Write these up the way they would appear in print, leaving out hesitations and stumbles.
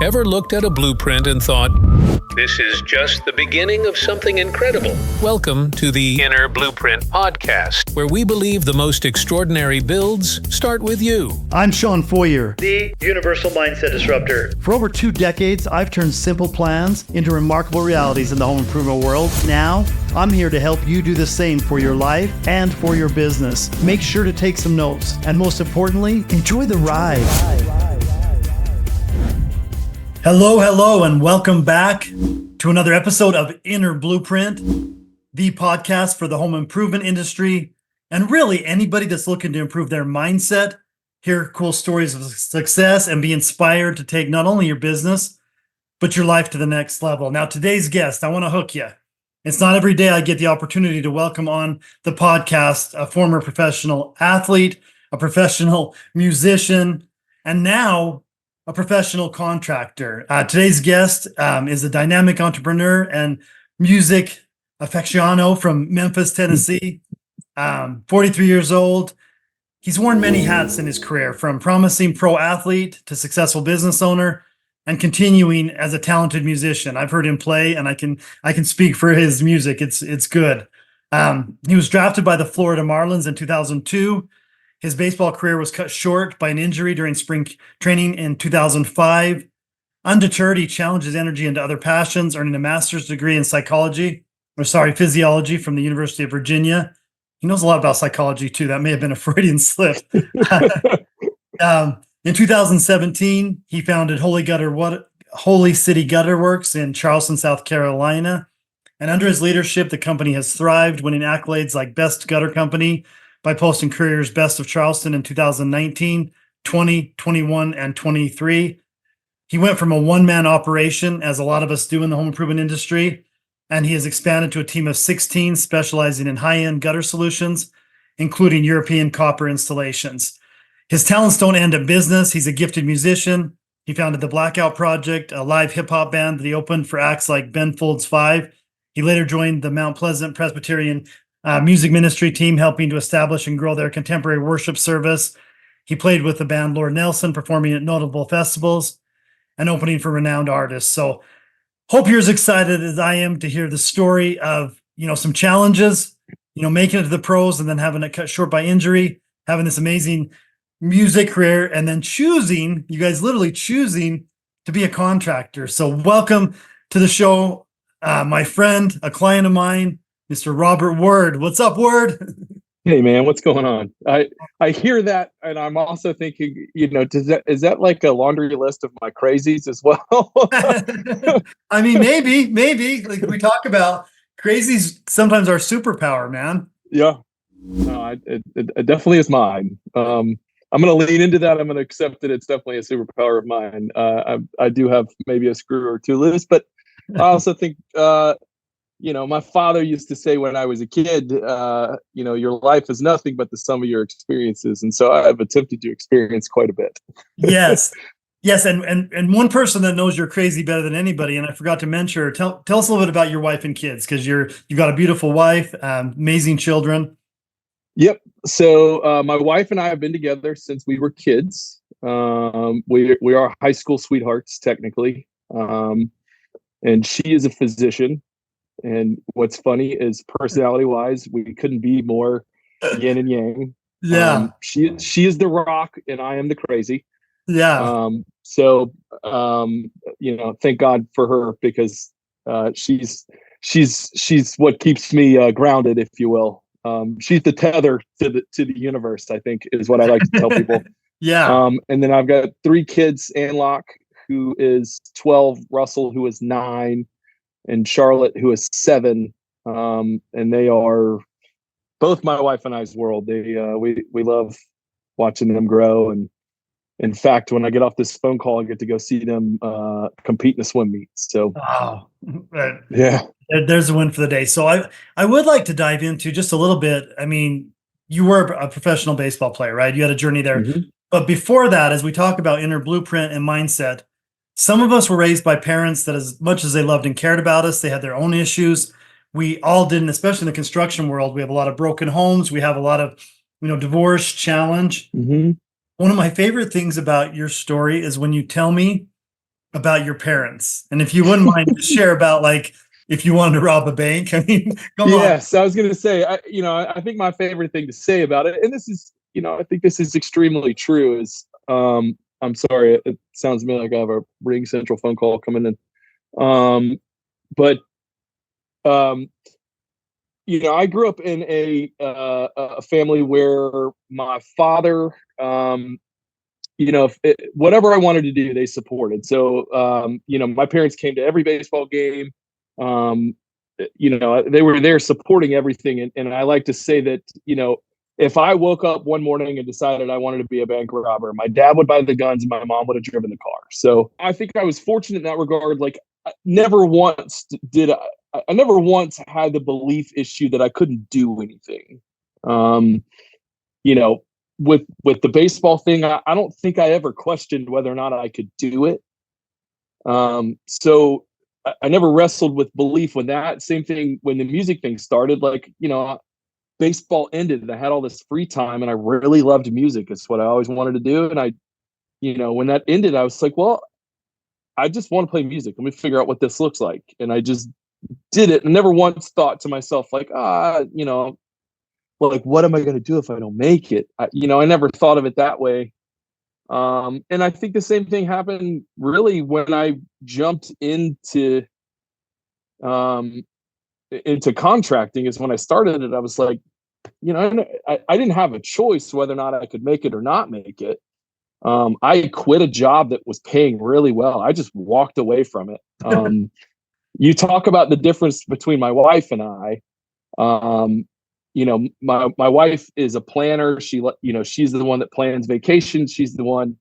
Ever looked at a blueprint and thought, this is just the beginning of something incredible? Welcome to the Inner Blueprint Podcast, where we believe the most extraordinary builds start with you. I'm Sean Foyer, the Universal Mindset Disruptor. For over 2 decades, I've turned simple plans into remarkable realities in the home improvement world. Now, I'm here to help you do the same for your life and for your business. Make sure to take some notes, and most importantly, enjoy the ride. Hello, and welcome back to another episode of Inner Blueprint, the podcast for the home improvement industry, and really anybody that's looking to improve their mindset, hear cool stories of success, and be inspired to take not only your business, but your life to the next level. Now, today's guest, I want to hook you. It's not every day I get the opportunity to welcome on the podcast a former professional athlete, a professional musician, and now a professional contractor. Today's guest is a dynamic entrepreneur and music aficionado from Memphis, Tennessee. 43 years old. He's worn many hats in his career, from promising pro athlete to successful business owner, and continuing as a talented musician. I've heard him play, and I can speak for his music. It's good. He was drafted by the Florida Marlins in 2002. His baseball career was cut short by an injury during spring training in 2005. Undeterred, he challenged his energy into other passions, earning a master's degree in physiology from the University of Virginia. He knows a lot about psychology too. That may have been a Freudian slip. In 2017, he founded Holy City Gutterworks in Charleston, South Carolina. And under his leadership, the company has thrived, winning accolades like Best Gutter Company by Post and Courier's Best of Charleston in 2019, 20, 21, and 23. He went from a one-man operation, as a lot of us do in the home improvement industry, and he has expanded to a team of 16 specializing in high-end gutter solutions, including European copper installations. His talents don't end at business. He's a gifted musician. He founded the Blackout Project, a live hip-hop band that he opened for acts like Ben Folds 5. He later joined the Mount Pleasant Presbyterian music ministry team, helping to establish and grow their contemporary worship service. He played with the band Lord Nelson, performing at notable festivals and opening for renowned artists. So hope you're as excited as I am to hear the story of, some challenges, making it to the pros and then having it cut short by injury, having this amazing music career, and then you guys literally choosing to be a contractor. So welcome to the show, my friend, a client of mine, Mr. Robert Word. What's up, Word? Hey, man, what's going on? I hear that, and I'm also thinking, is that like a laundry list of my crazies as well? I mean, maybe. Like we talk about, crazies sometimes are superpower, man. Yeah, no, it definitely is mine. I'm going to lean into that. I'm going to accept that it's definitely a superpower of mine. I do have maybe a screw or two loose, but I also think, my father used to say when I was a kid, your life is nothing but the sum of your experiences. And so I've attempted to experience quite a bit. Yes. And one person that knows you're crazy better than anybody, and I forgot to mention her, tell us a little bit about your wife and kids, because you've got a beautiful wife, amazing children. Yep. So my wife and I have been together since we were kids. We are high school sweethearts, technically. And she is a physician. And what's funny is, personality-wise, we couldn't be more yin and yang. Yeah. She is the rock, and I am the crazy. Yeah. Thank God for her, because she's what keeps me grounded, if you will. She's the tether to the universe, I think, is what I like to tell people. Yeah. And then I've got 3 kids: Anlock, who is 12, Russell, who is 9, and Charlotte, who is 7. And they are both my wife and I's world. We love watching them grow. And in fact, when I get off this phone call, I get to go see them compete in a swim meet. So, yeah, there's a win for the day. So I would like to dive into just a little bit. I mean, you were a professional baseball player, right? You had a journey there. Mm-hmm. But before that, as we talk about inner blueprint and mindset, some of us were raised by parents that, as much as they loved and cared about us, they had their own issues. We all didn't, especially in the construction world. We have a lot of broken homes. We have a lot of, divorce, challenge. Mm-hmm. One of my favorite things about your story is when you tell me about your parents, and if you wouldn't mind to share about like if you wanted to rob a bank. I mean, come on. Yes, I was going to say, I think my favorite thing to say about it, and this is, I think this is extremely true, is, I'm sorry, it sounds to me like I have a Ring Central phone call coming in. But, I grew up in a family where my father, whatever I wanted to do, they supported. So, my parents came to every baseball game. They were there supporting everything. And I like to say that, if I woke up one morning and decided I wanted to be a bank robber, my dad would buy the guns and my mom would have driven the car. So I think I was fortunate in that regard. Like, I never once had the belief issue that I couldn't do anything. With the baseball thing, I don't think I ever questioned whether or not I could do it. So I never wrestled with belief when that. Same thing when the music thing started. Like, baseball ended and I had all this free time and I really loved music. It's what I always wanted to do. And when that ended, I was like, well, I just want to play music. Let me figure out what this looks like. And I just did it and never once thought to myself, like, well, like, what am I going to do if I don't make it? I never thought of it that way. And I think the same thing happened really when I jumped into contracting. Is when I started it, I was like, I didn't have a choice whether or not I could make it or not make it. I quit a job that was paying really well. I just walked away from it. You talk about the difference between my wife and I. My wife is a planner. She's the one that plans vacations. She's the one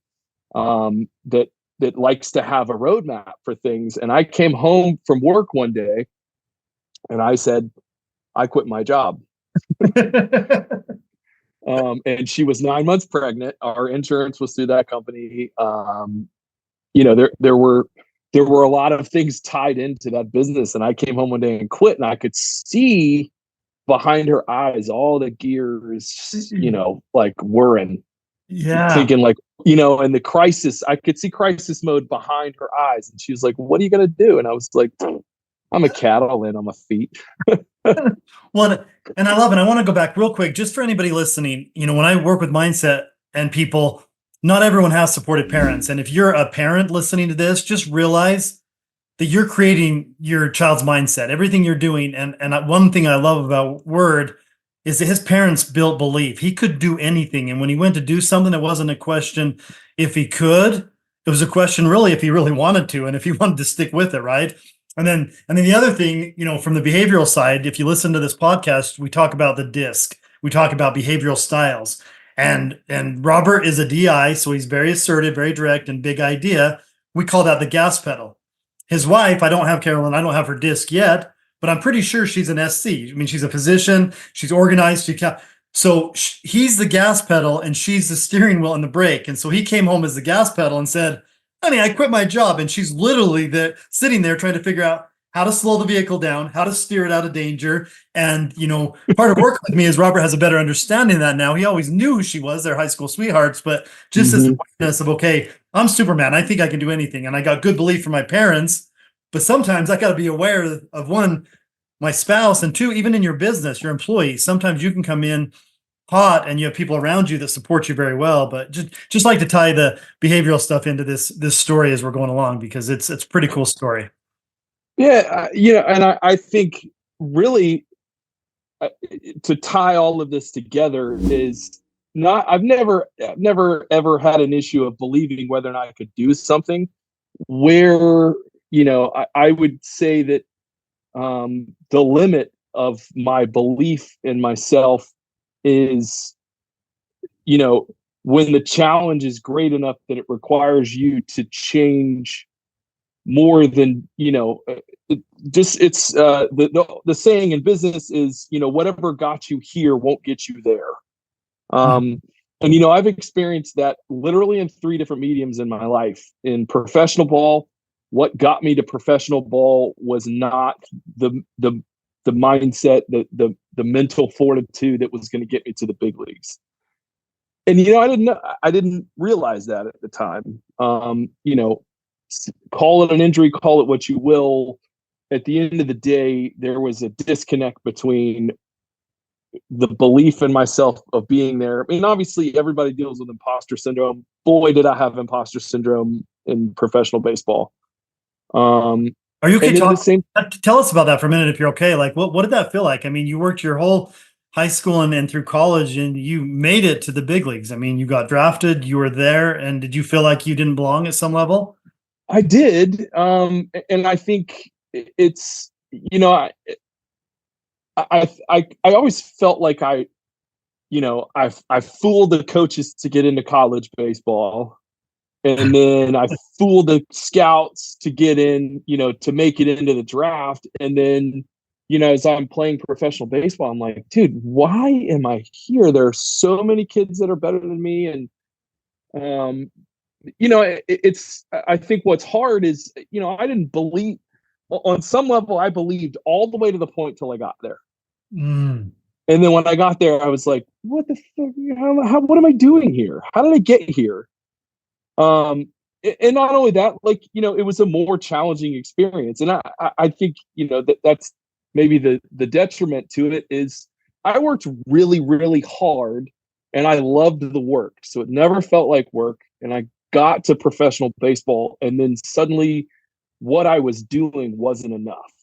that likes to have a roadmap for things. And I came home from work one day and I said, I quit my job. And she was 9 months pregnant. Our insurance was through that company. There were a lot of things tied into that business. And I came home one day and quit, and I could see behind her eyes all the gears, like whirring. Yeah. Thinking like, and the crisis, I could see crisis mode behind her eyes. And she was like, what are you going to do? And I was like, I'm a cat. I'll land on my feet. Well, and I love it. I want to go back real quick, just for anybody listening. When I work with mindset and people, not everyone has supportive parents. And if you're a parent listening to this, just realize that you're creating your child's mindset, everything you're doing. And one thing I love about Word is that his parents built belief. He could do anything. And when he went to do something, it wasn't a question if he could. It was a question really if he really wanted to and if he wanted to stick with it, right? And then the other thing, from the behavioral side, if you listen to this podcast, we talk about the DISC. We talk about behavioral styles. And Robert is a DI, so he's very assertive, very direct, and big idea. We call that the gas pedal. His wife, I don't have Carolyn, I don't have her DISC yet, but I'm pretty sure she's an SC. I mean, she's a physician, she's organized, so he's the gas pedal and she's the steering wheel and the brake. And so he came home as the gas pedal and said, honey, I quit my job. And she's literally sitting there trying to figure out how to slow the vehicle down, how to steer it out of danger. And, part of work with me is Robert has a better understanding of that now. He always knew who she was, their high school sweethearts, but just this awareness of, okay, I'm Superman. I think I can do anything. And I got good belief from my parents, but sometimes I got to be aware of one, my spouse, and two, even in your business, your employees, sometimes you can come in hot and you have people around you that support you very well. But just like to tie the behavioral stuff into this story as we're going along, because it's a pretty cool story. Yeah. And I think really to tie all of this together is I've never ever had an issue of believing whether or not I could do something where, I would say that the limit of my belief in myself is, when the challenge is great enough that it requires you to change more than, the saying in business is, whatever got you here won't get you there. And, I've experienced that literally in 3 different mediums in my life. In professional ball, what got me to professional ball was not the mindset, the mental fortitude that was going to get me to the big leagues. And, I didn't realize that at the time. call it an injury, call it what you will. At the end of the day, there was a disconnect between the belief in myself of being there. I mean, obviously everybody deals with imposter syndrome. Boy, did I have imposter syndrome in professional baseball. Are you okay? Tell us about that for a minute, if you're okay. Like, what did that feel like? I mean, you worked your whole high school and through college, and you made it to the big leagues. I mean, you got drafted, you were there, and did you feel like you didn't belong at some level? I did, and I think it's, I always felt like I fooled the coaches to get into college baseball. And then I fooled the scouts to get in, to make it into the draft. And then, as I'm playing professional baseball, I'm like, dude, why am I here? There are so many kids that are better than me. And, I think what's hard is, I didn't believe, on some level, I believed all the way to the point till I got there. Mm. And then when I got there, I was like, what the fuck? What am I doing here? How did I get here? And not only that, it was a more challenging experience. And I think, that's maybe the detriment to it is I worked really, really hard and I loved the work. So it never felt like work. And I got to professional baseball, and then suddenly what I was doing wasn't enough.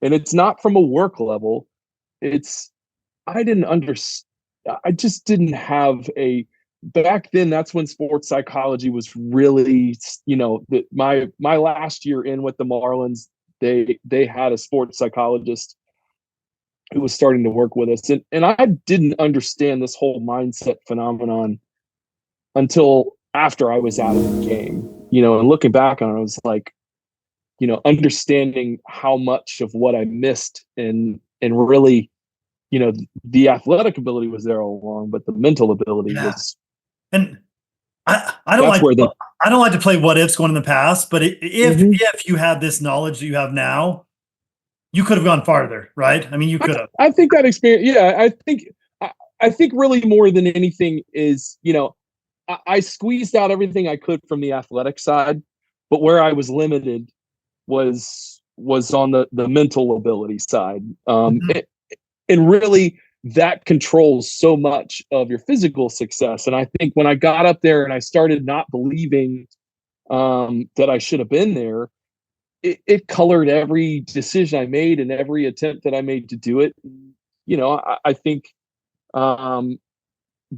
And it's not from a work level. I didn't understand. I just didn't have back then. That's when sports psychology was really, my last year in with the Marlins, they had a sports psychologist who was starting to work with us. And I didn't understand this whole mindset phenomenon until after I was out of the game, and looking back on it, I was like, understanding how much of what I missed and really, the athletic ability was there all along, but the mental ability was. And I don't like to play what ifs going in the past, but if you had this knowledge that you have now, you could have gone farther, right? I mean, you could have. I think that experience. Yeah, I think really more than anything is, I squeezed out everything I could from the athletic side, but where I was limited was on the mental ability side. And really, that controls so much of your physical success. And I think when I got up there and I started not believing that I should have been there, it colored every decision I made and every attempt that I made to do it. I think the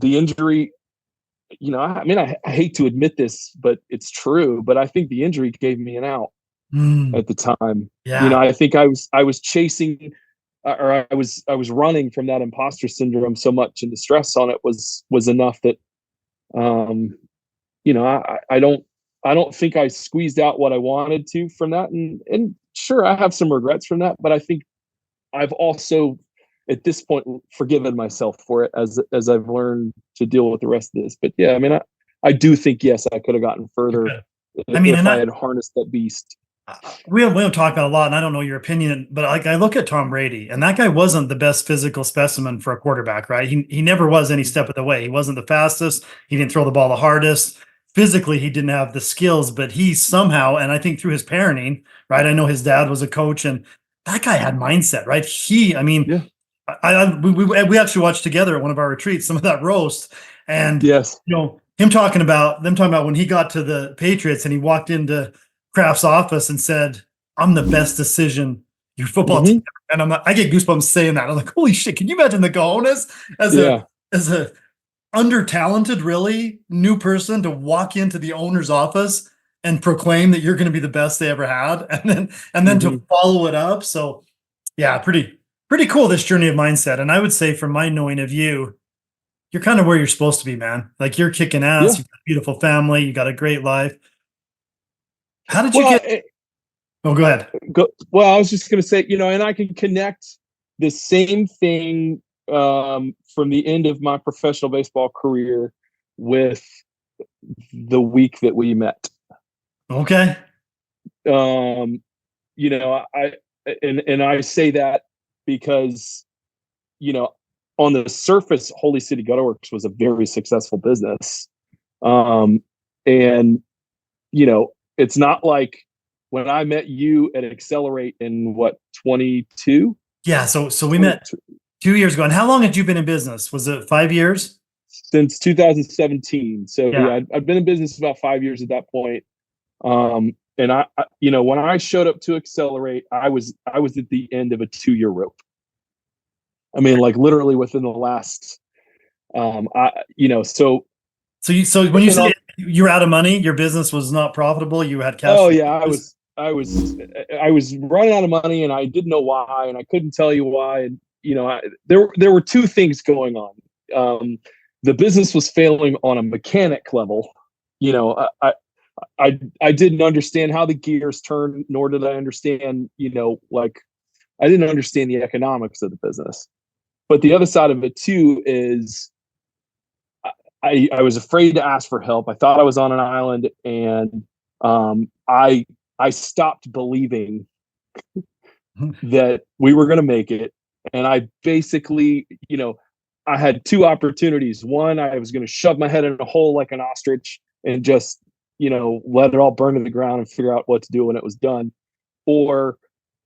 injury, I hate to admit this, but it's true. But I think the injury gave me an out at the time. Yeah. I think I was chasing, or I was running from that imposter syndrome so much, and the stress on it was enough that, I don't think I squeezed out what I wanted to from that. And sure, I have some regrets from that, but I think I've also, at this point, forgiven myself for it as I've learned to deal with the rest of this. But yeah, I do think, yes, I could have gotten further if I had harnessed that beast. We don't talk about a lot, and I don't know your opinion, but I look at Tom Brady, and that guy wasn't the best physical specimen for a quarterback, right? He never was any step of the way. He wasn't the fastest. He didn't throw the ball the hardest. Physically, he didn't have the skills, but he somehow, and I think through his parenting, right? I know his dad was a coach, and that guy had mindset, right? We actually watched together at one of our retreats some of that roast, and yes, them talking about when he got to the Patriots and he walked into Kraft's office and said, "I'm the best decision your football team." And I get goosebumps saying that. I'm like, holy shit! Can you imagine the cojones as a under talented, really new person to walk into the owner's office and proclaim that you're going to be the best they ever had, and then to follow it up. So, yeah, pretty cool, this journey of mindset. And I would say, from my knowing of you, you're kind of where you're supposed to be, man. Like, you're kicking ass. You've got a beautiful family. You got a great life. How did you get? Oh, go ahead. Well, I was just going to say, and I can connect the same thing from the end of my professional baseball career with the week that we met. Okay. I say that because, on the surface, Holy City Gutterworks was a very successful business. It's not like when I met you at Accelerate in 22? Yeah. So we met 2 years ago. And how long had you been in business? Was it 5 years? Since 2017. So Yeah. I've been in business about 5 years at that point. And I, when I showed up to Accelerate, I was at the end of a 2-year rope. I mean, like literally within the last, so when you say you were out of money, your business was not profitable, you had cash. Oh yeah, I was running out of money, and I didn't know why, and I couldn't tell you why. And there were two things going on. The business was failing on a mechanic level. I didn't understand how the gears turn, nor did I understand, I didn't understand the economics of the business. But the other side of it too is I was afraid to ask for help. I thought I was on an island, and I stopped believing that we were going to make it. And I basically, I had two opportunities. One, I was going to shove my head in a hole like an ostrich and just, let it all burn to the ground and figure out what to do when it was done. Or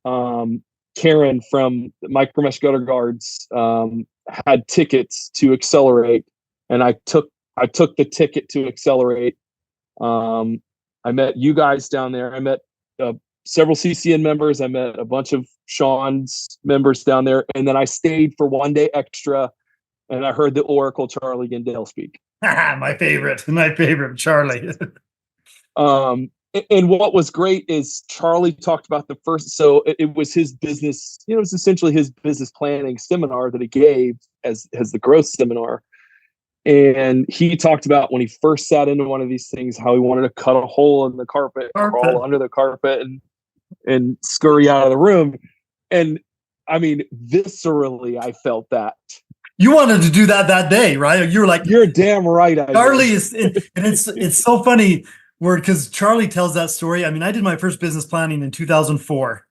Karen from Micro Mesh Gutter Guards had tickets to Accelerate, and I took the ticket to Accelerate. I met you guys down there. I met several CCN members. I met a bunch of Sean's members down there, and then I stayed for one day extra, and I heard the Oracle Charlie Gindale speak. my favorite, Charlie. And what was great is Charlie talked about the first. So it was his business. It was essentially his business planning seminar that he gave as the growth seminar. And he talked about when he first sat into one of these things, how he wanted to cut a hole in the carpet. Crawl under the carpet and scurry out of the room. And I mean, viscerally, I felt that. You wanted to do that day, right? You were like, "You're damn right." Charlie is, and it's so funny because Charlie tells that story. I mean, I did my first business planning in 2004.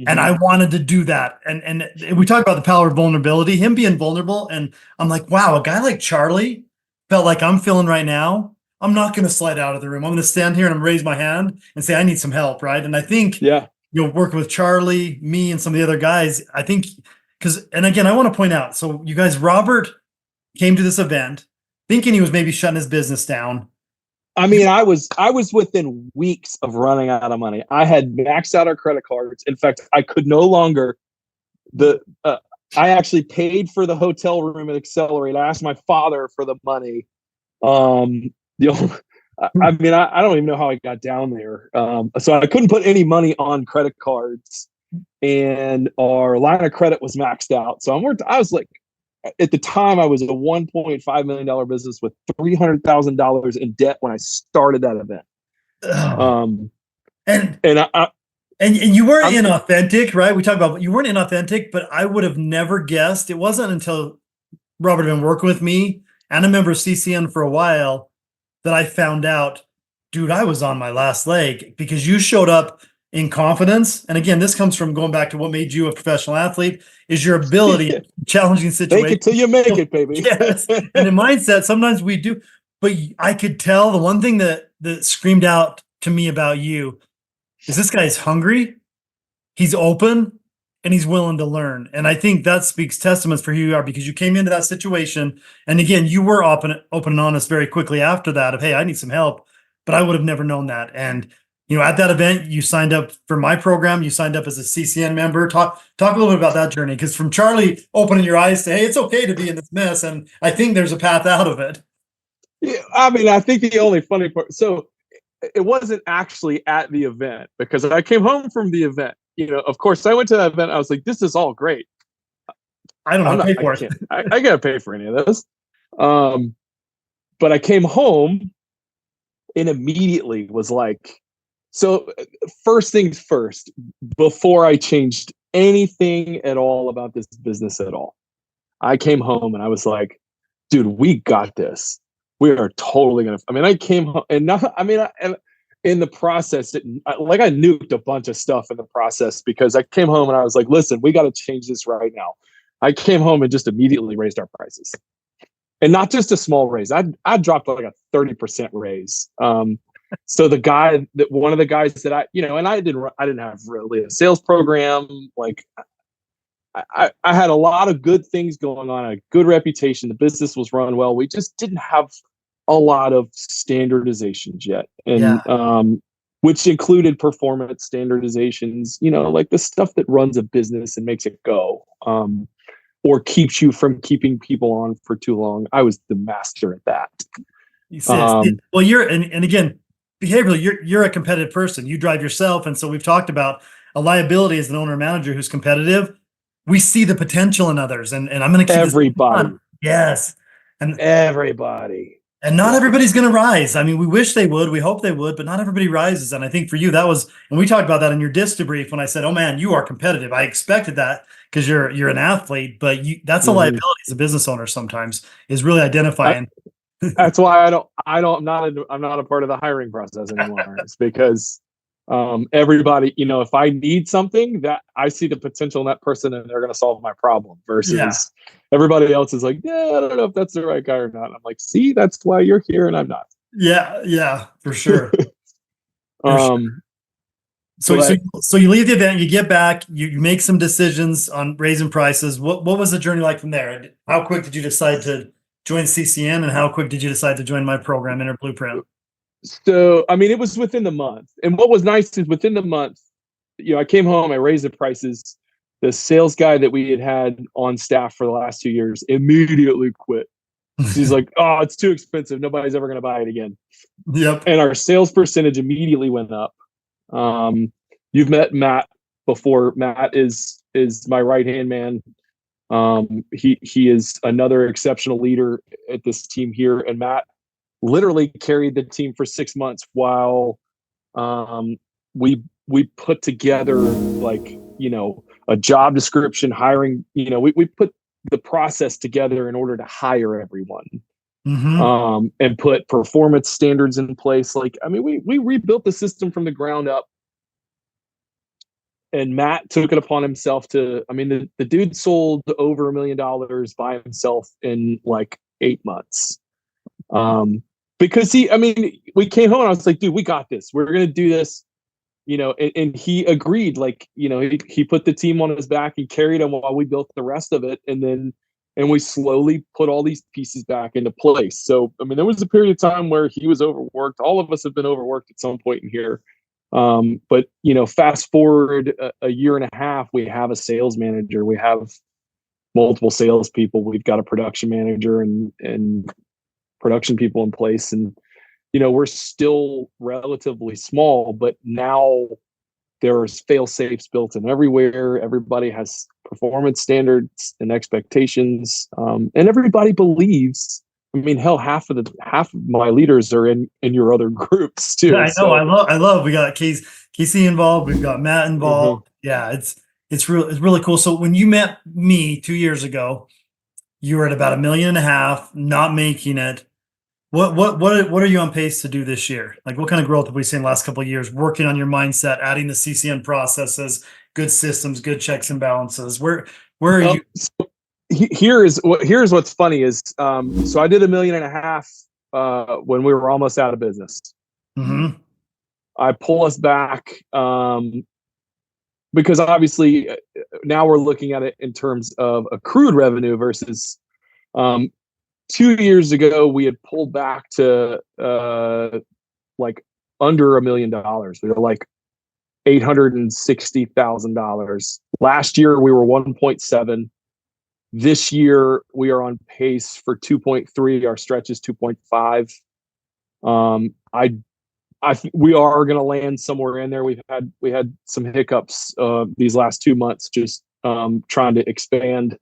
And I wanted to do that. And we talk about the power of vulnerability, him being vulnerable. And I'm like, wow, a guy like Charlie felt like I'm feeling right now. I'm not going to slide out of the room. I'm going to stand here and raise my hand and say, I need some help. Right. And I think, working with Charlie, me, and some of the other guys, I think, and again, I want to point out, so you guys, Robert came to this event thinking he was maybe shutting his business down. I mean, I was within weeks of running out of money. I had maxed out our credit cards. In fact, I could no longer. I actually paid for the hotel room at Accelerate. I asked my father for the money. I mean, I don't even know how I got down there. So I couldn't put any money on credit cards, and our line of credit was maxed out. So I was like, at the time, I was a $1.5 million business with $300,000 in debt when I started that event. And you weren't inauthentic, right? We talk about you weren't inauthentic, but I would have never guessed. It wasn't until Robert had been working with me and a member of CCN for a while that I found out, dude, I was on my last leg, because you showed up in confidence. And again, this comes from going back to what made you a professional athlete, is your ability in challenging situations. Make it till you make it, baby. Yes. And the mindset, sometimes we do, but I could tell the one thing that screamed out to me about you is this guy's hungry, he's open, and he's willing to learn. And I think that speaks testaments for who you are, because you came into that situation. And again, you were open and honest very quickly after that of, hey, I need some help, but I would have never known that. And at that event, you signed up for my program. You signed up as a CCN member. Talk a little bit about that journey, because from Charlie opening your eyes to, hey, it's okay to be in this mess, and I think there's a path out of it. Yeah, I mean, I think the only funny part, so it wasn't actually at the event, because I came home from the event. Of course, I went to that event. I was like, this is all great. I don't want to pay for it. I got to pay for any of this. But I came home and immediately was like, so first things first, before I changed anything at all about this business at all, I came home and I was like, dude, we got this. We are totally going to, I came home and in the process, I nuked a bunch of stuff in the process, because I came home and I was like, listen, we got to change this right now. I came home and just immediately raised our prices, and not just a small raise. I dropped like a 30% raise. So one of the guys that and I didn't have really a sales program. Like I had a lot of good things going on, a good reputation. The business was run well. We just didn't have a lot of standardizations yet. And, which included performance standardizations, like the stuff that runs a business and makes it go, or keeps you from keeping people on for too long. I was the master at that. Well, and again, behaviorally, you're a competitive person. You drive yourself. And so we've talked about a liability as an owner manager who's competitive. We see the potential in others, and I'm going to keep everybody. Yes. And everybody. And not everybody's going to rise. I mean, we wish they would, we hope they would, but not everybody rises. And I think for you, that was, and we talked about that in your disc debrief when I said, oh man, you are competitive. I expected that because you're an athlete, but that's a liability as a business owner sometimes, is really identifying. That's why I'm not a part of the hiring process anymore. It's because everybody, if I need something, that I see the potential in that person and they're going to solve my problem, versus everybody else is like, yeah, I don't know if that's the right guy or not. I'm like, see, that's why you're here and I'm not. Yeah, for sure. So you leave the event, you get back, you make some decisions on raising prices. What was the journey like from there? How quick did you decide to join CCN, and how quick did you decide to join my program, Inner Blueprint? So, I mean, it was within the month. And what was nice is within the month, I came home, I raised the prices. The sales guy that we had on staff for the last 2 years immediately quit. He's like, oh, it's too expensive. Nobody's ever going to buy it again. Yep. And our sales percentage immediately went up. You've met Matt before. Matt is my right-hand man. He is another exceptional leader at this team here. And Matt literally carried the team for 6 months while we put together a job description, hiring, we put the process together in order to hire everyone, and put performance standards in place. We rebuilt the system from the ground up, and Matt took it upon himself the dude sold over $1 million by himself in 8 months. Because we came home and I was like, dude, we got this. We're going to do this, and he agreed. He put the team on his back and carried him while we built the rest of it. And we slowly put all these pieces back into place. So, there was a period of time where he was overworked. All of us have been overworked at some point in here. But fast forward a year and a half, we have a sales manager. We have multiple salespeople. We've got a production manager and production people in place, and we're still relatively small, but now there's fail safes built in everywhere. Everybody has performance standards and expectations, and everybody believes. Hell, half of my leaders are in your other groups too. Yeah, I know. So. I love. We got Casey involved. We've got Matt involved. Yeah, it's really cool. So when you met me 2 years ago, you were at about $1.5 million, not making it. What are you on pace to do this year? What kind of growth have we seen the last couple of years? Working on your mindset, adding the CCN processes, good systems, good checks and balances. Where are you? Here's what's funny is so I did $1.5 million when we were almost out of business. I pull us back because obviously now we're looking at it in terms of accrued revenue versus 2 years ago, we had pulled back to under $1 million. We were $860,000. Last year, we were 1.7. This year, we are on pace for 2.3. Our stretch is 2.5. We are going to land somewhere in there. We had some hiccups these last 2 months, just trying to expand.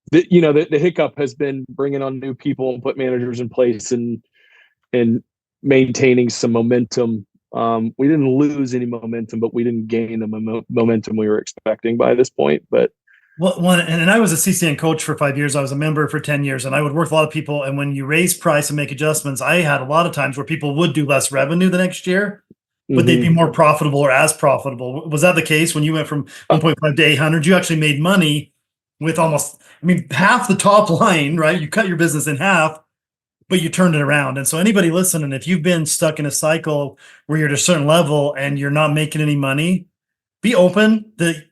The hiccup has been bringing on new people and put managers in place and maintaining some momentum. We didn't lose any momentum, but we didn't gain the momentum we were expecting by this point. But and I was a CCN coach for 5 years. I was a member for 10 years, and I would work with a lot of people. And when you raise price and make adjustmts, I had a lot of times where people would do less revenue the next year, but they'd be more profitable or as profitable. Was that the case when you went from 1.5 to 800? You actually made money with almost, half the top line, right? You cut your business in half, but you turned it around. And so anybody listening, if you've been stuck in a cycle where you're at a certain level and you're not making any money, be open that,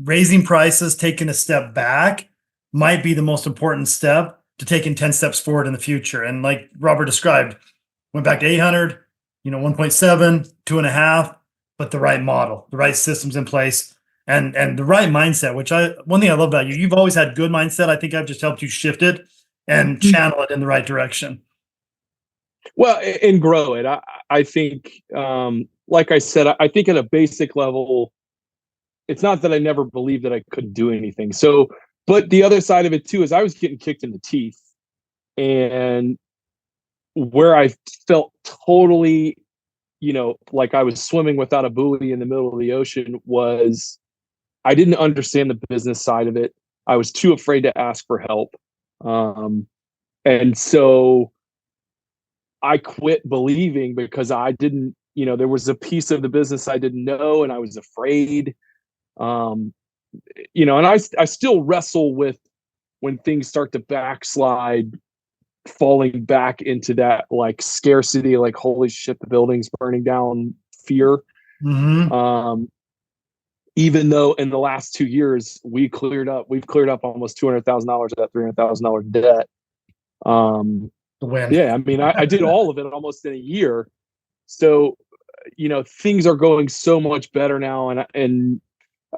raising prices, taking a step back might be the most important step to taking 10 steps forward in the future. And like Robert described, went back to 800, 1.7, 2.5, but the right model, the right systems in place, and the right mindset, one thing I love about you, you've always had good mindset. I think I've just helped you shift it and channel it in the right direction. Well, and grow it. I think, like I said, I think at a basic level, it's not that I never believed that I couldn't do anything. So, but the other side of it too is I was getting kicked in the teeth, and where I felt totally, like I was swimming without a buoy in the middle of the ocean was I didn't understand the business side of it. I was too afraid to ask for help. And so I quit believing because I didn't, there was a piece of the business I didn't know, and I was afraid. And I still wrestle with when things start to backslide, falling back into that like scarcity, like, holy shit, the building's burning down fear. Mm-hmm. Even though in the last 2 years we've cleared up almost $200,000 of that $300,000 debt. Yeah, I mean, I did all of it almost in a year. So, things are going so much better now, and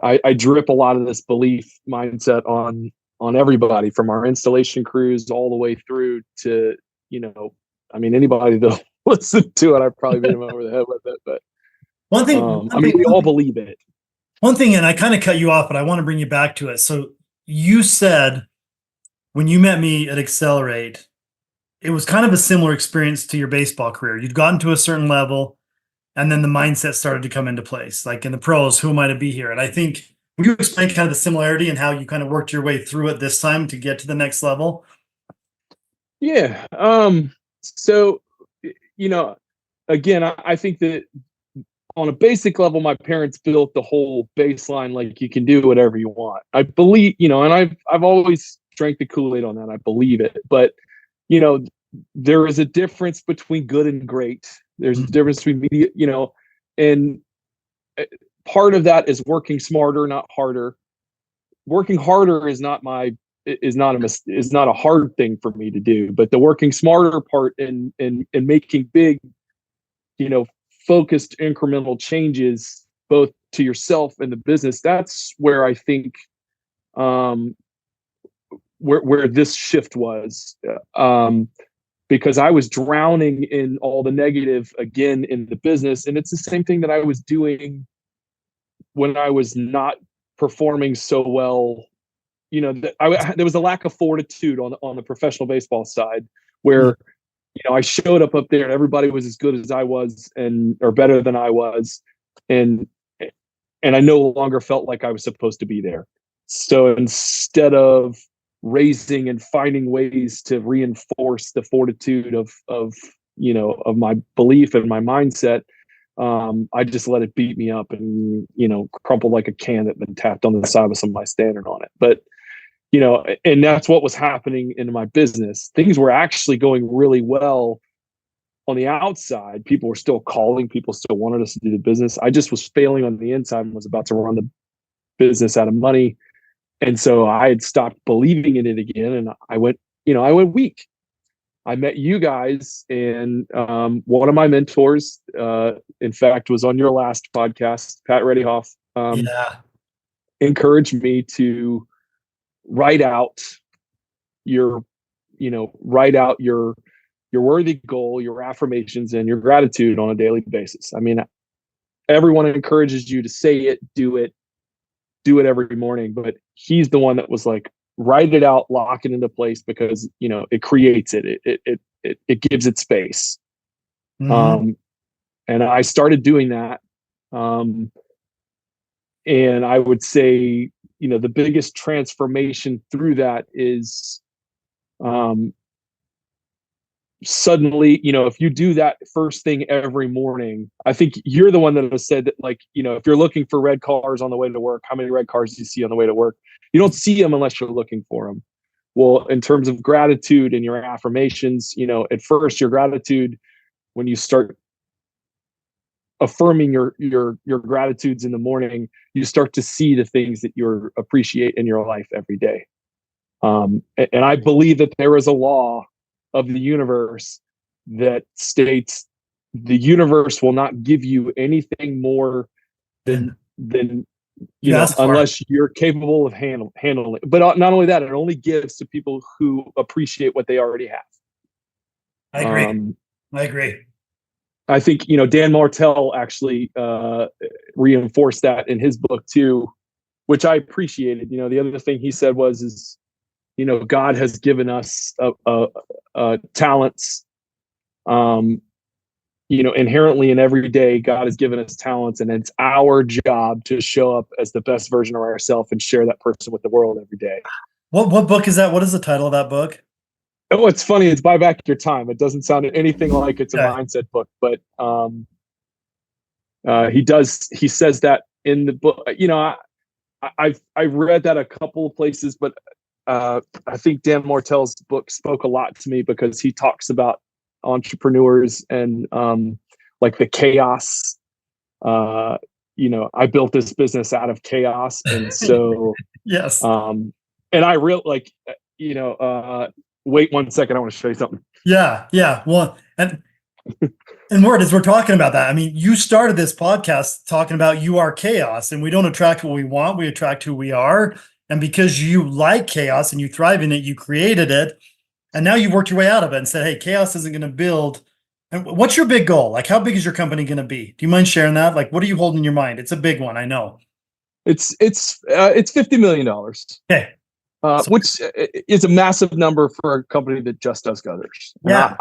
I drip a lot of this belief mindset on everybody, from our installation crews all the way through to, anybody that'll listen to it, I probably beat them over the head with it. But one thing, we all believe it. One thing, and I kind of cut you off, but I want to bring you back to it. So you said when you met me at Accelerate, it was kind of a similar experience to your baseball career. You'd gotten to a certain level, and then the mindset started to come into place. Like in the pros, who am I to be here? And I think, would you explain kind of the similarity and how you kind of worked your way through it this time to get to the next level? Yeah. So, again, I think that on a basic level, my parents built the whole baseline, like, you can do whatever you want. I believe, and I've always drank the Kool-Aid on that. I believe it. But, there is a difference between good and great. There's a difference between media, and part of that is working smarter, not harder. Working harder is not a hard thing for me to do, but the working smarter part in making big, focused incremental changes, both to yourself and the business, that's where I think where this shift was, because I was drowning in all the negative again in the business, and it's the same thing that I was doing when I was not performing so well. There was a lack of fortitude on the professional baseball side, where I showed up there and everybody was as good as I was, or better than I was, and I no longer felt like I was supposed to be there. So instead of raising and finding ways to reinforce the fortitude of my belief and my mindset, I just let it beat me up and crumple like a can that been tapped on the side with some of my standard on it. But and that's what was happening in my business. Things were actually going really well on the outside. People were still calling. People still wanted us to do the business. I just was failing on the inside and was about to run the business out of money. And so I had stopped believing in it again. And I went weak. I met you guys, and one of my mentors, in fact, was on your last podcast, Pat Reddyhoff, encouraged me to write out your worthy goal, your affirmations, and your gratitude on a daily basis. I mean, everyone encourages you to say it, do it every morning, but he's the one that was like, write it out, lock it into place, because it creates it. It gives it space. Mm-hmm. And I started doing that. And I would say, the biggest transformation through that is suddenly, if you do that first thing every morning, I think you're the one that has said that, like, if you're looking for red cars on the way to work, how many red cars do you see on the way to work? You don't see them unless you're looking for them. Well, in terms of gratitude and your affirmations, at first your gratitude, when you start affirming your gratitudes in the morning, you start to see the things that you appreciate in your life every day. And I believe that there is a law of the universe that states the universe will not give you anything more than unless you're capable of handling. But not only that, it only gives to people who appreciate what they already have. I agree. I think, Dan Martell actually reinforced that in his book too, which I appreciated. The other thing he said is, God has given us talents. Inherently in every day, God has given us talents, and it's our job to show up as the best version of ourselves and share that person with the world every day. What book is that? What is the title of that book? Oh, it's funny. It's Buy Back Your Time. It doesn't sound anything like it's a mindset book, but he says that in the book. I've read that a couple of places, but I think Dan Martell's book spoke a lot to me because he talks about entrepreneurs and like the chaos. I built this business out of chaos, and so yes. And I wait 1 second. I want to show you something. Yeah. Well, and Ward, as we're talking about that, I mean, you started this podcast talking about you are chaos, and we don't attract what we want. We attract who we are. And because you like chaos and you thrive in it, you created it. And now you've worked your way out of it and said, hey, chaos isn't going to build. And what's your big goal? Like, how big is your company going to be? Do you mind sharing that? Like, what are you holding in your mind? It's a big one, I know. It's $50 million. Okay. Which is a massive number for a company that just does gutters. Yeah.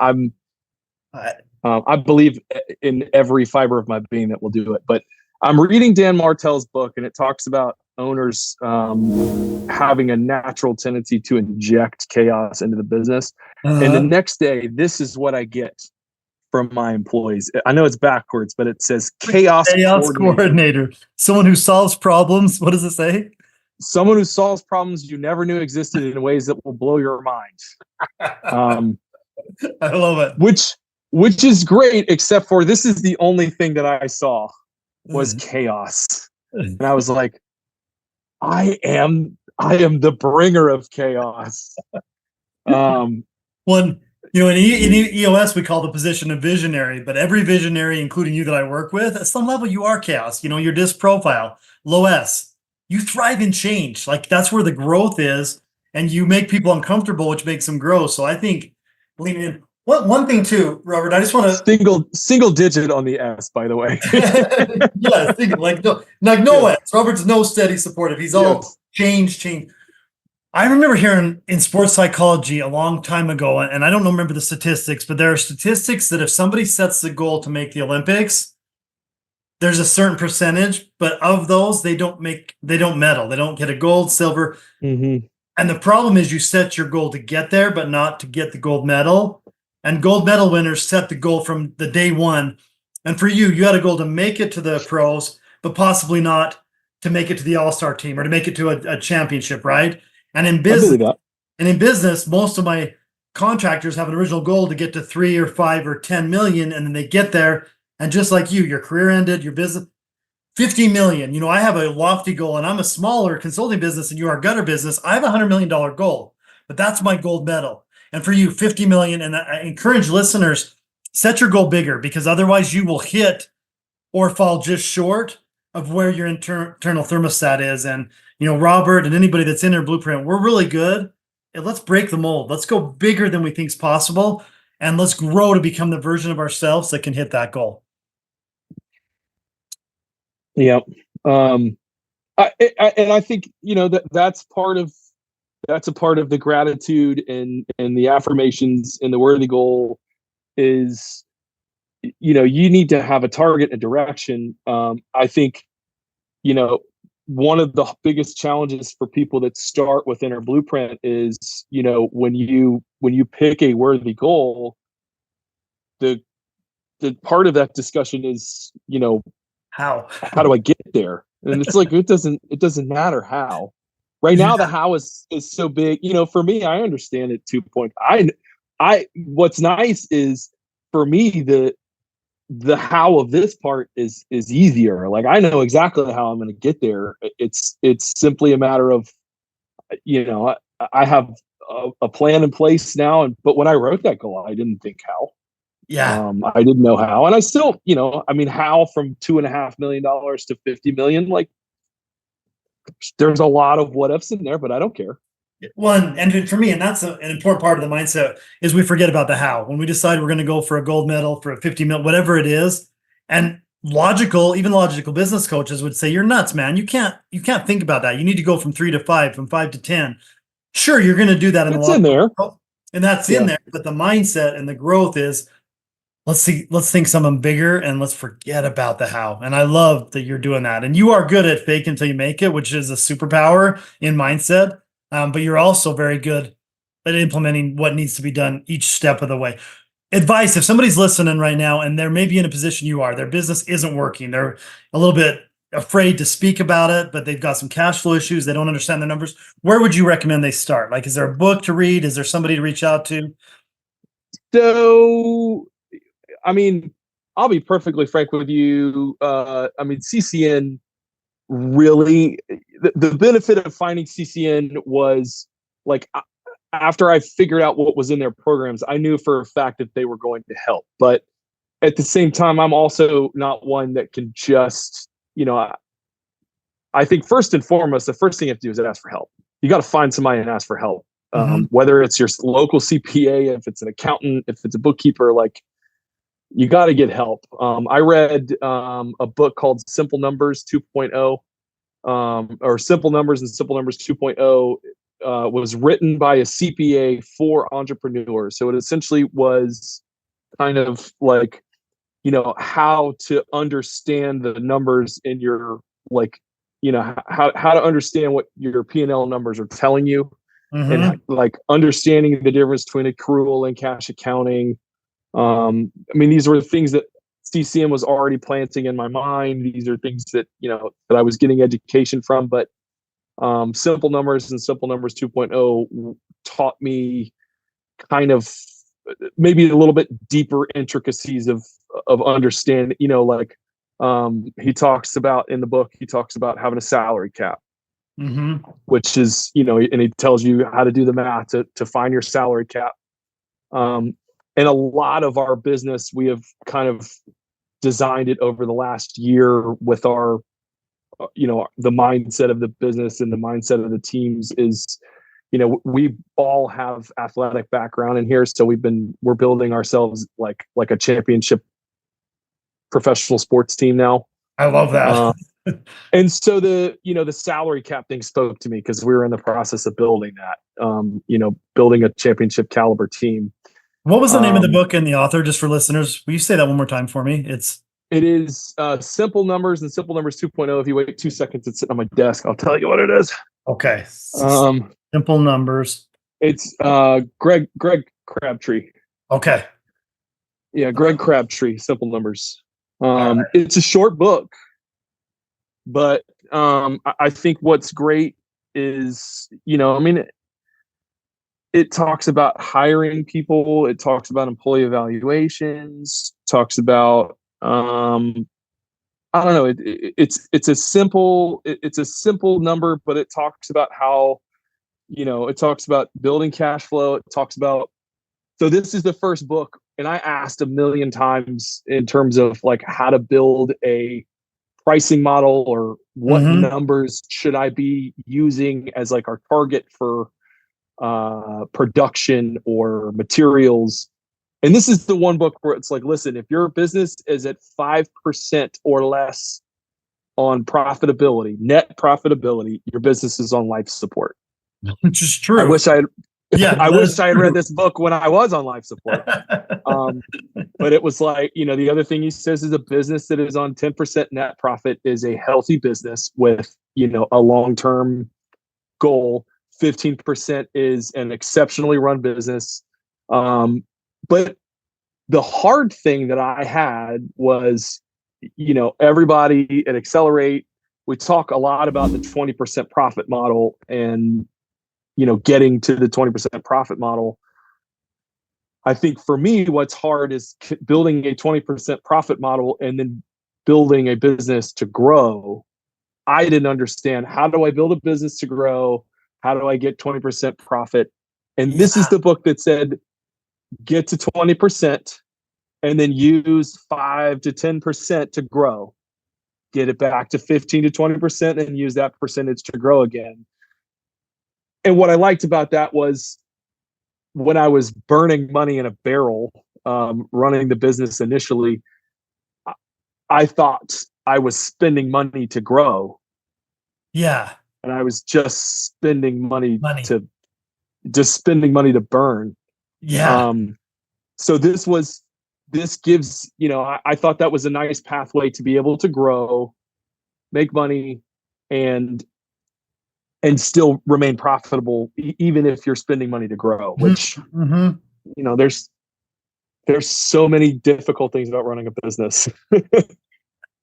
I believe in every fiber of my being that will do it. But I'm reading Dan Martell's book, and it talks about owners having a natural tendency to inject chaos into the business. And the next day, this is what I get from my employees. I know it's backwards, but it says chaos coordinator. Someone who solves problems. What does it say? Someone who solves problems you never knew existed in ways that will blow your mind. I love it. Which is great, except for this is the only thing that I saw was chaos. And I was like, I am the bringer of chaos. One, in EOS, we call the position a visionary, but every visionary, including you that I work with, at some level, you are chaos. Your DISC profile, low S. You thrive in change. Like, that's where the growth is, and you make people uncomfortable, which makes them grow. So I think lean in. One thing too, Robert, I just want to single digit on the S, by the way. Yeah, no S. Robert's no steady supportive. He's all change. I remember hearing in sports psychology a long time ago, and I don't remember the statistics, but there are statistics that if somebody sets the goal to make the Olympics, there's a certain percentage, but of those, they don't medal. They don't get a gold, silver. Mm-hmm. And the problem is you set your goal to get there, but not to get the gold medal. And gold medal winners set the goal from the day one. And for you had a goal to make it to the pros, but possibly not to make it to the all-star team or to make it to a championship, right? And in business, most of my contractors have an original goal to get to 3 or 5 or 10 million, and then they get there. And just like you, your career ended, your business, 50 million. I have a lofty goal, and I'm a smaller consulting business and you are a gutter business. I have a $100 million goal, but that's my gold medal. And for you, 50 million. And I encourage listeners, set your goal bigger, because otherwise you will hit or fall just short of where your internal thermostat is. And, Robert and anybody that's in their blueprint, we're really good. And let's break the mold. Let's go bigger than we think is possible. And let's grow to become the version of ourselves that can hit that goal. Yeah. I think, that's a part of the gratitude and the affirmations and the worthy goal is, you need to have a target, a direction. I think, one of the biggest challenges for people that start with Inner Blueprint is, when you pick a worthy goal, the part of that discussion is, how do I get there? And it's like, it doesn't matter how. Right now, the how is so big. For me, I understand it 2 point. What's nice is for me the how of this part is easier. Like I know exactly how I'm going to get there. It's simply a matter of, I have a plan in place now. But when I wrote that goal, I didn't think how. Yeah. I didn't know how, and I still, how from $2.5 million to 50 million. Like, there's a lot of what ifs in there, but I don't care. One, and for me, and that's an important part of the mindset, is we forget about the how. When we decide we're going to go for a gold medal, for a 50 mil, whatever it is, and even logical business coaches would say, you're nuts, man. You can't think about that. You need to go from 3 to 5, from 5 to 10. Sure, you're going to do that in It's in there. And that's in there. But the mindset and the growth is, let's think something bigger and let's forget about the how. And I love that you're doing that. And you are good at fake until you make it, which is a superpower in mindset. But you're also very good at implementing what needs to be done each step of the way. Advice: if somebody's listening right now and they're maybe in a position you are, their business isn't working, they're a little bit afraid to speak about it, but they've got some cash flow issues, they don't understand their numbers, where would you recommend they start? Like, is there a book to read? Is there somebody to reach out to? So, I'll be perfectly frank with you. CCN really, the benefit of finding CCN was like, after I figured out what was in their programs, I knew for a fact that they were going to help. But at the same time, I'm also not one that can just, I think first and foremost, the first thing you have to do is ask for help. You got to find somebody and ask for help. Whether it's your local CPA, if it's an accountant, if it's a bookkeeper, like, you got to get help. I read a book called Simple Numbers 2.0, or Simple Numbers and Simple Numbers 2.0, was written by a CPA for entrepreneurs. So it essentially was kind of like, how to understand the numbers in your, like, how to understand what your P&L numbers are telling you, and like understanding the difference between accrual and cash accounting. These were things that CCM was already planting in my mind. These are things that, that I was getting education from, but Simple Numbers and Simple Numbers 2.0 taught me kind of maybe a little bit deeper intricacies of understanding, he talks about in the book, he talks about having a salary cap, which is, and he tells you how to do the math to find your salary cap. And a lot of our business, we have kind of designed it over the last year with our, the mindset of the business and the mindset of the teams is, we all have athletic background in here. So we're building ourselves like a championship professional sports team now. I love that. And so the salary cap thing spoke to me because we were in the process of building that, building a championship caliber team. What was the name of the book and the author, just for listeners? Will you say that one more time for me? It is Simple Numbers and Simple Numbers 2.0. If you wait 2 seconds, it's sitting on my desk. I'll tell you what it is. Okay. Simple Numbers. It's Greg Crabtree. Okay. Yeah, Greg Crabtree, Simple Numbers. Right. It's a short book, but I think what's great is, it talks about hiring people. It talks about employee evaluations. Talks about I don't know. It's a simple number, but it talks about how, it talks about building cash flow. It talks about, so this is the first book, and I asked a million times in terms of like how to build a pricing model or what numbers should I be using as like our target for production or materials. And this is the one book where it's like, listen, if your business is at 5% or less on profitability, net profitability, your business is on life support. Which is true. I wish I had read this book when I was on life support. But it was like, the other thing he says is a business that is on 10% net profit is a healthy business with, a long-term goal. 15% is an exceptionally run business. But the hard thing that I had was, everybody at Accelerate, we talk a lot about the 20% profit model and, getting to the 20% profit model. I think for me, what's hard is building a 20% profit model and then building a business to grow. I didn't understand, how do I build a business to grow? How do I get 20% profit? And this is the book that said, get to 20% and then use 5 to 10% to grow. Get it back to 15 to 20% and use that percentage to grow again. And what I liked about that was, when I was burning money in a barrel, running the business initially, I thought I was spending money to grow. Yeah. And I was just spending money to burn. Yeah. So this gives, I thought that was a nice pathway to be able to grow, make money, and still remain profitable, even if you're spending money to grow, which, there's so many difficult things about running a business.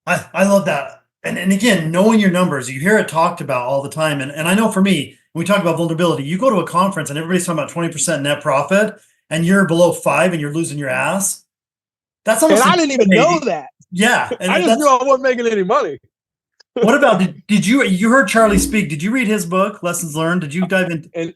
I love that. And again, knowing your numbers, you hear it talked about all the time. And I know for me, when we talk about vulnerability, you go to a conference and everybody's talking about 20% net profit and you're below 5 and you're losing your ass. That's almost. And I didn't even know that. Yeah. And I just knew I wasn't making any money. What about, did you heard Charlie speak? Did you read his book, Lessons Learned? Did you dive in? And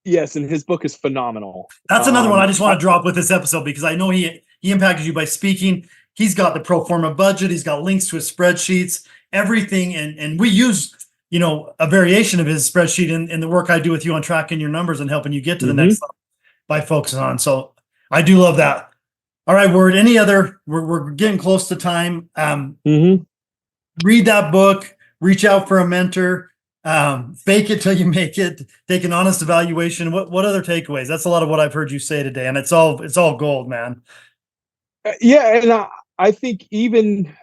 yes, and his book is phenomenal. That's another one I just want to drop with this episode, because I know he impacted you by speaking. He's got the pro forma budget. He's got links to his spreadsheets, everything. And we use, a variation of his spreadsheet in the work I do with you on tracking your numbers and helping you get to the next level by focusing on. So I do love that. All right, Word. Any other, we're getting close to time. Read that book, reach out for a mentor, fake it till you make it, take an honest evaluation. What other takeaways? That's a lot of what I've heard you say today. And it's all gold, man. Yeah. And I think even,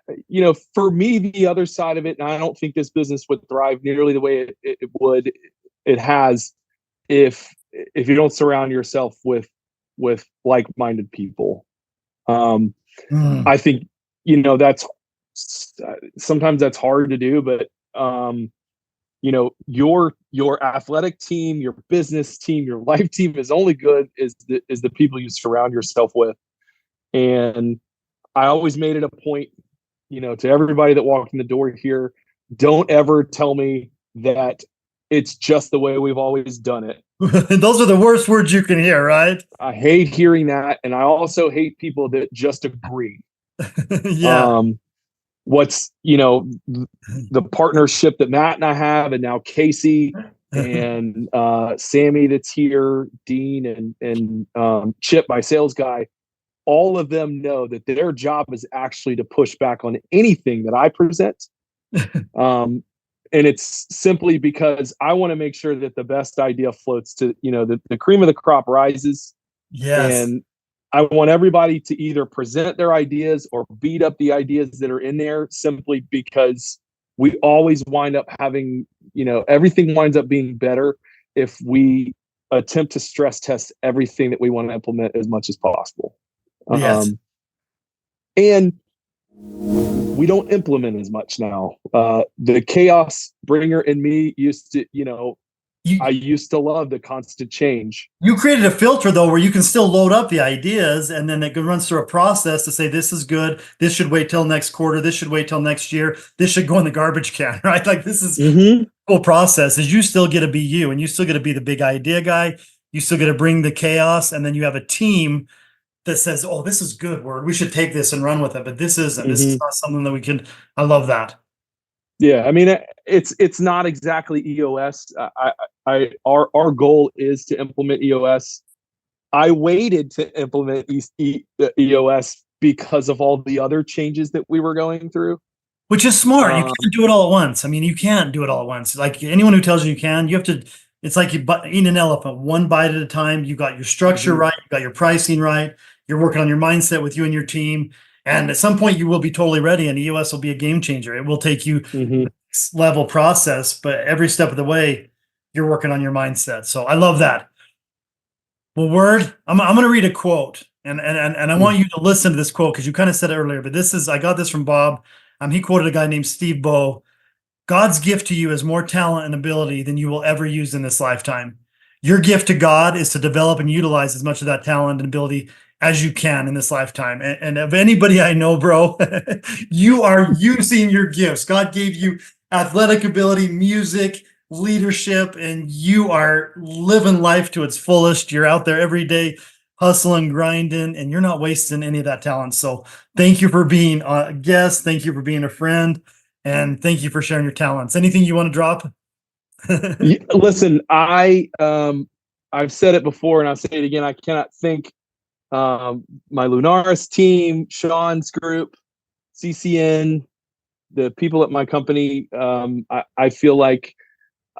for me, the other side of it, and I don't think this business would thrive nearly the way it has if you don't surround yourself with like-minded people. I think, that's sometimes that's hard to do, but your athletic team, your business team, your life team is only good as the people you surround yourself with. And I always made it a point, to everybody that walked in the door here, don't ever tell me that it's just the way we've always done it. Those are the worst words you can hear, right? I hate hearing that. And I also hate people that just agree. Yeah. What's, the partnership that Matt and I have, and now Casey and Sammy that's here, Dean and Chip, my sales guy, all of them know that their job is actually to push back on anything that I present. And it's simply because I want to make sure that the best idea floats to, the cream of the crop rises. Yes. And I want everybody to either present their ideas or beat up the ideas that are in there, simply because we always wind up having, everything winds up being better if we attempt to stress test everything that we want to implement as much as possible. Yes. And we don't implement as much now. The chaos bringer in me used to, I used to love the constant change. You created a filter, though, where you can still load up the ideas, and then it runs through a process to say, this is good, this should wait till next quarter, this should wait till next year, this should go in the garbage can, right? Like, this is the whole process is you still get to be you, and you still get to be the big idea guy. You still get to bring the chaos, and then you have a team that says, oh, this is good, Word, we should take this and run with it, but this isn't. This is not something that we can. I love that. Yeah, I mean, it's not exactly EOS. Our goal is to implement EOS. I waited to implement EOS because of all the other changes that we were going through. Which is smart. You can't do it all at once. I mean, you can't do it all at once. Like anyone who tells you can, you have to. It's like you eat an elephant one bite at a time. You got your structure right. You got your pricing right. You're working on your mindset with you and your team. And at some point, you will be totally ready, and EOS will be a game changer. It will take you the next level process, but every step of the way, you're working on your mindset. So I love that. Well, Word, I'm going to read a quote, and I want you to listen to this quote because you kind of said it earlier. But I got this from Bob. He quoted a guy named Steve Bowe. God's gift to you is more talent and ability than you will ever use in this lifetime. Your gift to God is to develop and utilize as much of that talent and ability as you can in this lifetime. And of anybody I know, bro, you are using your gifts. God gave you athletic ability, music, leadership, and you are living life to its fullest. You're out there every day hustling, grinding, and you're not wasting any of that talent. So thank you for being a guest. Thank you for being a friend. And thank you for sharing your talents. Anything you want to drop? Listen, I've said it before and I'll say it again. I cannot thank my Lunaris team, Sean's group, CCN, the people at my company. I feel like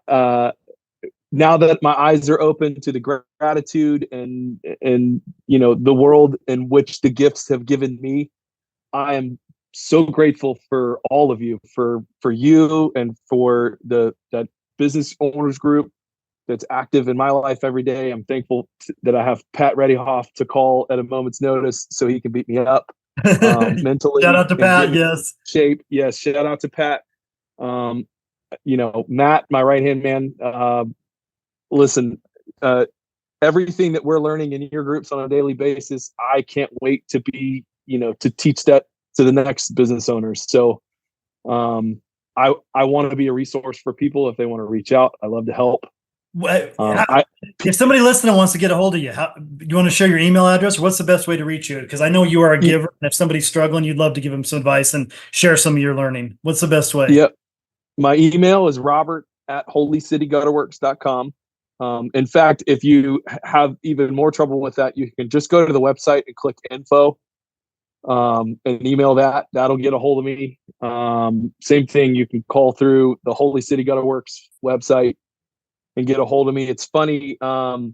now that my eyes are open to the gratitude and the world in which the gifts have given me, I am so grateful for all of you, for you and for that business owners group that's active in my life every day. I'm thankful that I have Pat Reddyhoff to call at a moment's notice so he can beat me up mentally. Shout out to Pat. Yes. Shape. Yes. Shout out to Pat. Matt, my right-hand man. Listen, everything that we're learning in your groups on a daily basis, I can't wait to be, to teach that to the next business owners. So I want to be a resource for people if they want to reach out. I love to help. If somebody listening wants to get a hold of you, do you want to share your email address, or what's the best way to reach you? Because I know you are a giver, and if somebody's struggling, you'd love to give them some advice and share some of your learning. What's the best way? Yep. My email is robert@holycitygutterworks.com. In fact, if you have even more trouble with that, you can just go to the website and click info and email that. That'll get a hold of me. Same thing, you can call through the Holy City Gutterworks website and get a hold of me. It's funny, I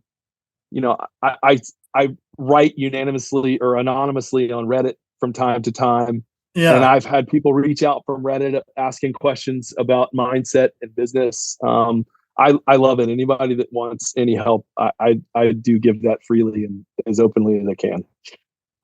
write unanimously or anonymously on Reddit from time to time. Yeah. And I've had people reach out from Reddit asking questions about mindset and business. I love it. Anybody that wants any help, I do give that freely and as openly as I can.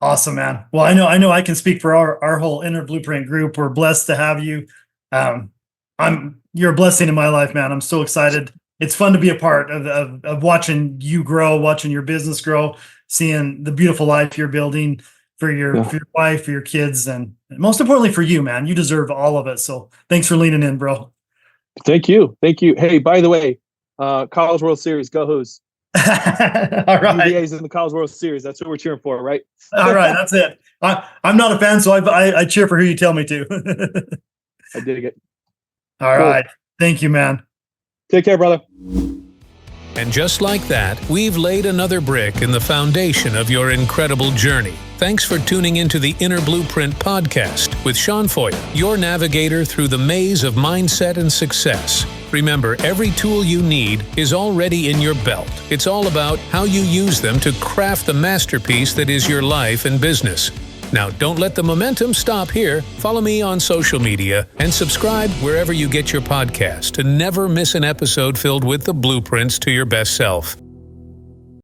Awesome, man. Well, I know I can speak for our whole Inner Blueprint group. We're blessed to have you. You're a blessing in my life, man. I'm so excited. It's fun to be a part of watching you grow, watching your business grow, seeing the beautiful life you're building for your wife, for your kids, and most importantly for you, man. You deserve all of it. So thanks for leaning in, bro. Thank you. Hey, by the way, College World Series, go Hoos. All right. UVA's in the College World Series. That's what we're cheering for, right? All right, that's it. I'm not a fan, so I cheer for who you tell me to. I dig it. All right. Thank you, man. Take care, brother. And just like that, we've laid another brick in the foundation of your incredible journey. Thanks for tuning into the Inner Blueprint podcast with Sean Foyer, your navigator through the maze of mindset and success. Remember, every tool you need is already in your belt. It's all about how you use them to craft the masterpiece that is your life and business. Now, don't let the momentum stop here. Follow me on social media and subscribe wherever you get your podcast to never miss an episode filled with the blueprints to your best self.